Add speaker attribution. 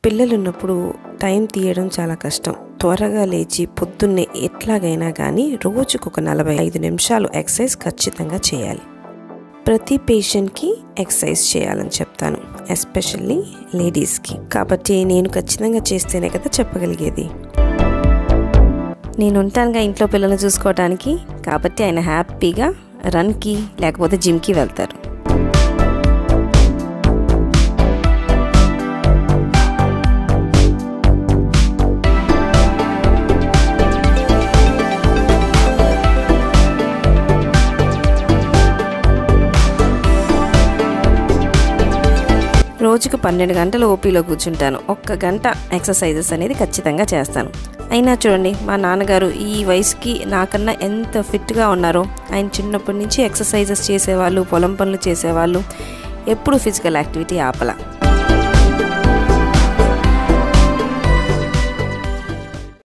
Speaker 1: పిల్లలు ఉన్నప్పుడు టైం తీయడం చాలా కష్టం. త్వరగా లేచి పొద్దున్నే ఎట్లాగైనా కానీ రోజుకొక 45 నిమిషాలు ఎక్సర్సైజ్ ఖచ్చితంగా చేయాలి. ప్రతి పేషెంట్కి ఎక్సర్సైజ్ చేయాలని చెప్తాను, ఎస్పెషల్లీ లేడీస్కి. కాబట్టి నేను ఖచ్చితంగా చేస్తేనే కదా చెప్పగలిగేది. నేను ఉంటానుగా ఇంట్లో పిల్లల్ని చూసుకోవడానికి. కాబట్టి ఆయన హ్యాపీగా రన్కి లేకపోతే జిమ్కి వెళ్తారు. రోజుకు 12 గంటలు ఓపీలో కూర్చుంటాను. 1 గంట ఎక్సర్సైజెస్ అనేది ఖచ్చితంగా చేస్తాను. అయినా చూడండి, మా నాన్నగారు ఈ వయసుకి నాకన్నా ఎంత ఫిట్గా ఉన్నారో. ఆయన చిన్నప్పటి నుంచి ఎక్సర్సైజెస్ చేసేవాళ్ళు, పొలం పనులు చేసేవాళ్ళు, ఎప్పుడు ఫిజికల్ యాక్టివిటీ ఆపల.